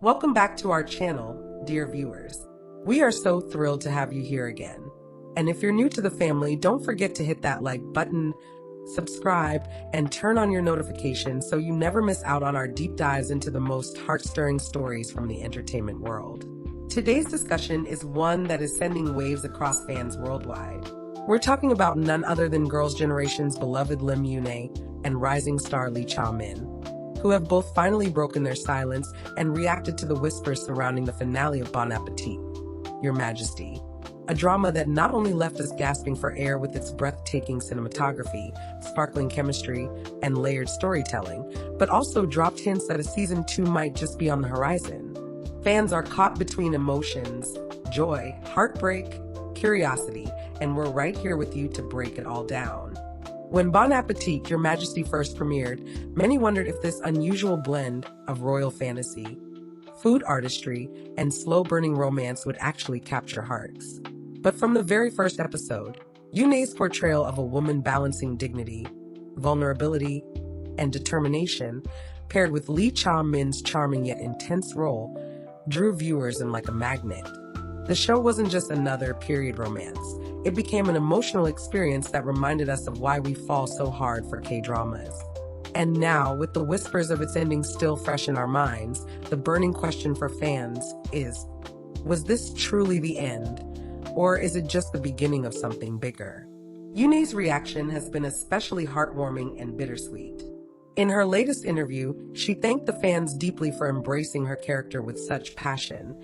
Welcome back to our channel, dear viewers. We are so thrilled to have you here again. And if you're new to the family, don't forget to hit that like button, subscribe, and turn on your notifications so you never miss out on our deep dives into the most heart-stirring stories from the entertainment world. Today's discussion is one that is sending waves across fans worldwide. We're talking about none other than Girls' Generation's beloved YoonA and rising star Lee Cha-min, who have both finally broken their silence and reacted to the whispers surrounding the finale of Bon Appétit, Your Majesty, a drama that not only left us gasping for air with its breathtaking cinematography, sparkling chemistry, and layered storytelling, but also dropped hints that a season 2 might just be on the horizon. Fans are caught between emotions, joy, heartbreak, curiosity, and we're right here with you to break it all down. When Bon Appétit, Your Majesty first premiered, many wondered if this unusual blend of royal fantasy, food artistry, and slow-burning romance would actually capture hearts. But from the very first episode, YoonA's portrayal of a woman balancing dignity, vulnerability, and determination, paired with Lee Cha-min's charming yet intense role, drew viewers in like a magnet. The show wasn't just another period romance. It became an emotional experience that reminded us of why we fall so hard for K-dramas. And now, with the whispers of its ending still fresh in our minds, the burning question for fans is, was this truly the end? Or is it just the beginning of something bigger? YoonA's reaction has been especially heartwarming and bittersweet. In her latest interview, she thanked the fans deeply for embracing her character with such passion,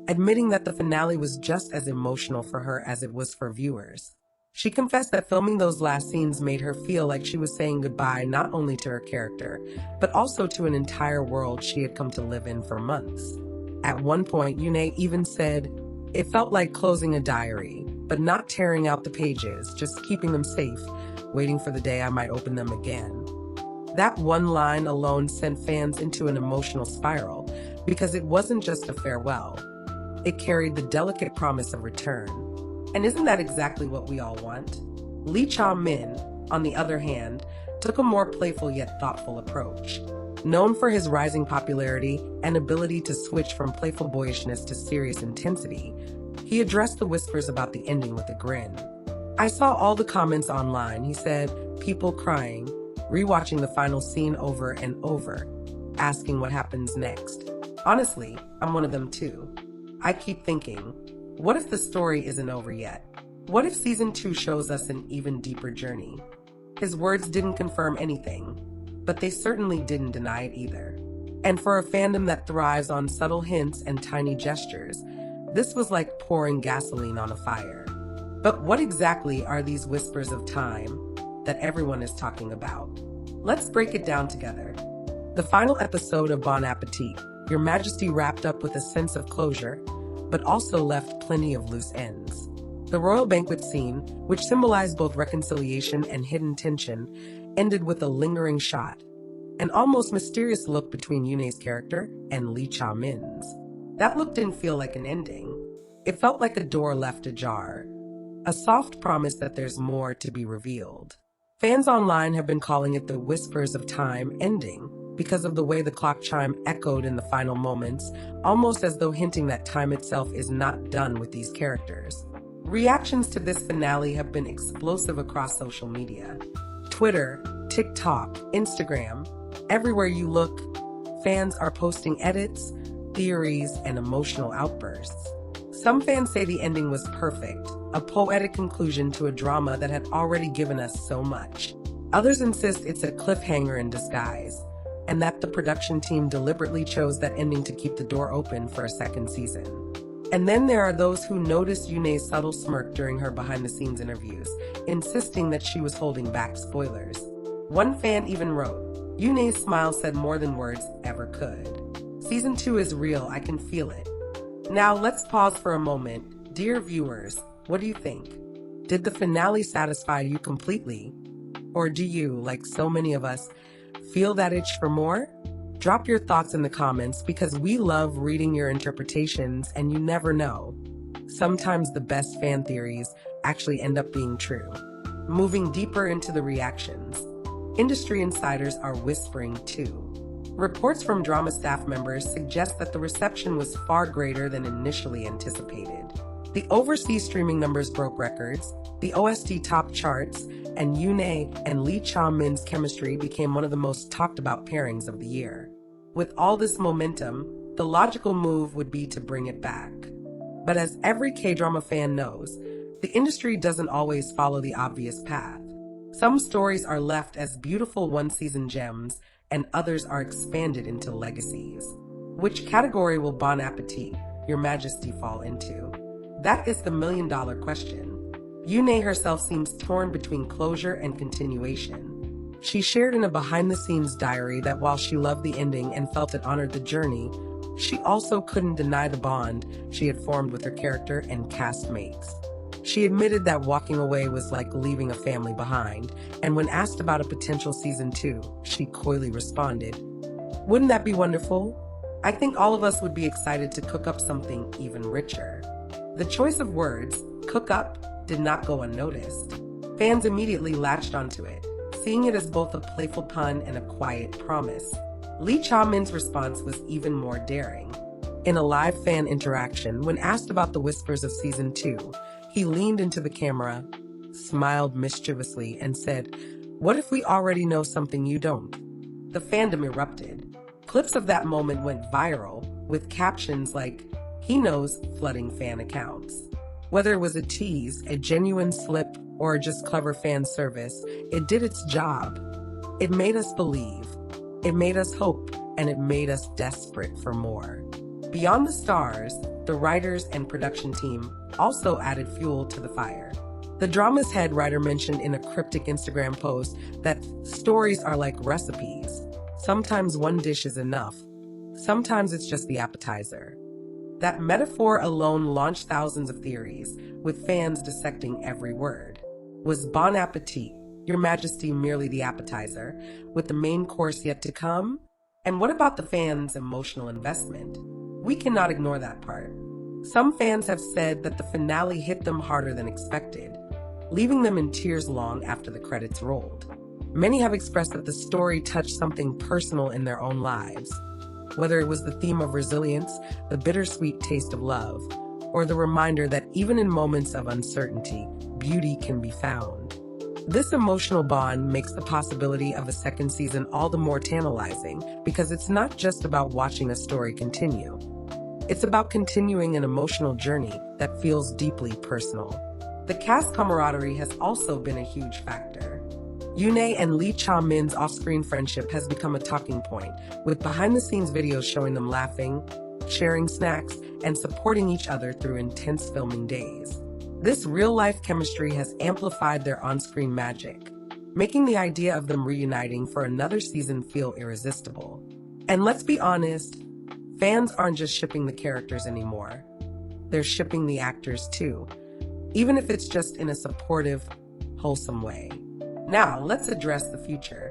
admitting that the finale was just as emotional for her as it was for viewers. She confessed that filming those last scenes made her feel like she was saying goodbye not only to her character, but also to an entire world she had come to live in for months. At one point, YoonA even said, "It felt like closing a diary, but not tearing out the pages, just keeping them safe, waiting for the day I might open them again." That one line alone sent fans into an emotional spiral, because it wasn't just a farewell. It carried the delicate promise of return. And isn't that exactly what we all want? Lee Cha-min, on the other hand, took a more playful yet thoughtful approach. Known for his rising popularity and ability to switch from playful boyishness to serious intensity, he addressed the whispers about the ending with a grin. "I saw all the comments online," he said, "people crying, rewatching the final scene over and over, asking what happens next. Honestly, I'm one of them too. I keep thinking, what if the story isn't over yet? What if season 2 shows us an even deeper journey?" His words didn't confirm anything, but they certainly didn't deny it either. And for a fandom that thrives on subtle hints and tiny gestures, this was like pouring gasoline on a fire. But what exactly are these whispers of time that everyone is talking about? Let's break it down together. The final episode of Bon Appétit, Your Majesty, wrapped up with a sense of closure, but also left plenty of loose ends. The royal banquet scene, which symbolized both reconciliation and hidden tension, ended with a lingering shot, an almost mysterious look between YoonA's character and Lee Cha-min's. That look didn't feel like an ending. It felt like a door left ajar, a soft promise that there's more to be revealed. Fans online have been calling it the whispers of time ending, because of the way the clock chime echoed in the final moments, almost as though hinting that time itself is not done with these characters. Reactions to this finale have been explosive across social media. Twitter, TikTok, Instagram, everywhere you look, fans are posting edits, theories, and emotional outbursts. Some fans say the ending was perfect, a poetic conclusion to a drama that had already given us so much. Others insist it's a cliffhanger in disguise, and that the production team deliberately chose that ending to keep the door open for a second season. And then there are those who noticed YoonA's subtle smirk during her behind-the-scenes interviews, insisting that she was holding back spoilers. One fan even wrote, "YoonA's smile said more than words ever could. Season 2 is real, I can feel it." Now let's pause for a moment. Dear viewers, what do you think? Did the finale satisfy you completely? Or do you, like so many of us, feel that itch for more? Drop your thoughts in the comments, because we love reading your interpretations, and you never know. Sometimes the best fan theories actually end up being true. Moving deeper into the reactions, industry insiders are whispering too. Reports from drama staff members suggest that the reception was far greater than initially anticipated. The overseas streaming numbers broke records, the OST topped charts, and YoonA and Lee Cha-min's chemistry became one of the most talked about pairings of the year. With all this momentum, the logical move would be to bring it back. But as every K-drama fan knows, the industry doesn't always follow the obvious path. Some stories are left as beautiful one-season gems, and others are expanded into legacies. Which category will Bon Appétit, Your Majesty fall into? That is the million-dollar question. YoonA herself seems torn between closure and continuation. She shared in a behind-the-scenes diary that while she loved the ending and felt it honored the journey, she also couldn't deny the bond she had formed with her character and castmates. She admitted that walking away was like leaving a family behind, and when asked about a potential season 2, she coyly responded, "Wouldn't that be wonderful? I think all of us would be excited to cook up something even richer." The choice of words, cook up, did not go unnoticed. Fans immediately latched onto it, seeing it as both a playful pun and a quiet promise. Lee Cha-min's response was even more daring. In a live fan interaction, when asked about the whispers of season 2, he leaned into the camera, smiled mischievously, and said, "What if we already know something you don't?" The fandom erupted. Clips of that moment went viral, with captions like, "He knows," flooding fan accounts. Whether it was a tease, a genuine slip, or just clever fan service, it did its job. It made us believe, it made us hope, and it made us desperate for more. Beyond the stars, the writers and production team also added fuel to the fire. The drama's head writer mentioned in a cryptic Instagram post that stories are like recipes. Sometimes one dish is enough. Sometimes it's just the appetizer. That metaphor alone launched thousands of theories, with fans dissecting every word. Was Bon Appétit, Your Majesty, merely the appetizer, with the main course yet to come? And what about the fans' emotional investment? We cannot ignore that part. Some fans have said that the finale hit them harder than expected, leaving them in tears long after the credits rolled. Many have expressed that the story touched something personal in their own lives, whether it was the theme of resilience, the bittersweet taste of love, or the reminder that even in moments of uncertainty, beauty can be found. This emotional bond makes the possibility of a second season all the more tantalizing, because it's not just about watching a story continue. It's about continuing an emotional journey that feels deeply personal. The cast camaraderie has also been a huge factor. YoonA and Lee Cha-min's off-screen friendship has become a talking point, with behind-the-scenes videos showing them laughing, sharing snacks, and supporting each other through intense filming days. This real-life chemistry has amplified their on-screen magic, making the idea of them reuniting for another season feel irresistible. And let's be honest, fans aren't just shipping the characters anymore. They're shipping the actors too, even if it's just in a supportive, wholesome way. Now, let's address the future.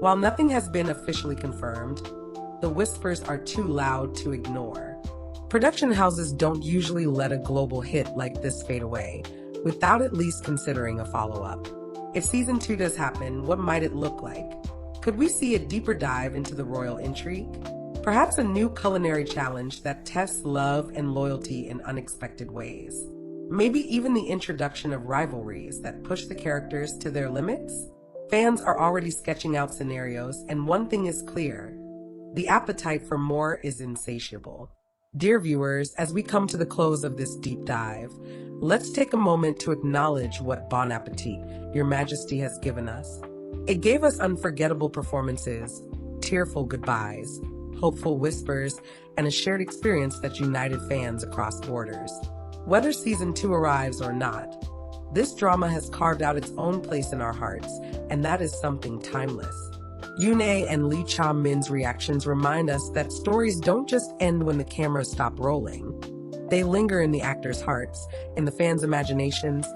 While nothing has been officially confirmed, the whispers are too loud to ignore. Production houses don't usually let a global hit like this fade away, without at least considering a follow-up. If season 2 does happen, what might it look like? Could we see a deeper dive into the royal intrigue? Perhaps a new culinary challenge that tests love and loyalty in unexpected ways? Maybe even the introduction of rivalries that push the characters to their limits? Fans are already sketching out scenarios, and one thing is clear: the appetite for more is insatiable. Dear viewers, as we come to the close of this deep dive, let's take a moment to acknowledge what Bon Appétit, Your Majesty, has given us. It gave us unforgettable performances, tearful goodbyes, hopeful whispers, and a shared experience that united fans across borders. Whether season 2 arrives or not, this drama has carved out its own place in our hearts, and that is something timeless. YoonA and Lee Cha-min's reactions remind us that stories don't just end when the cameras stop rolling. They linger in the actors' hearts, in the fans' imaginations,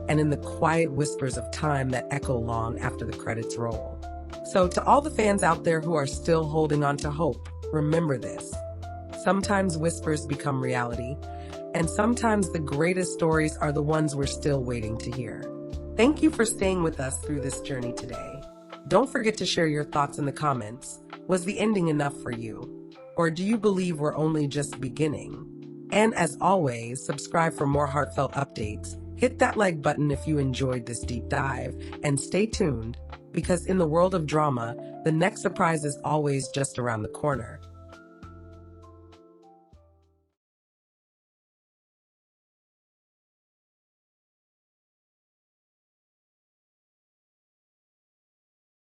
and in the quiet whispers of time that echo long after the credits roll. So to all the fans out there who are still holding on to hope, remember this: sometimes whispers become reality, and sometimes the greatest stories are the ones we're still waiting to hear. Thank you for staying with us through this journey today. Don't forget to share your thoughts in the comments. Was the ending enough for you? Or do you believe we're only just beginning? And as always, subscribe for more heartfelt updates. Hit that like button if you enjoyed this deep dive, and stay tuned, because in the world of drama, the next surprise is always just around the corner.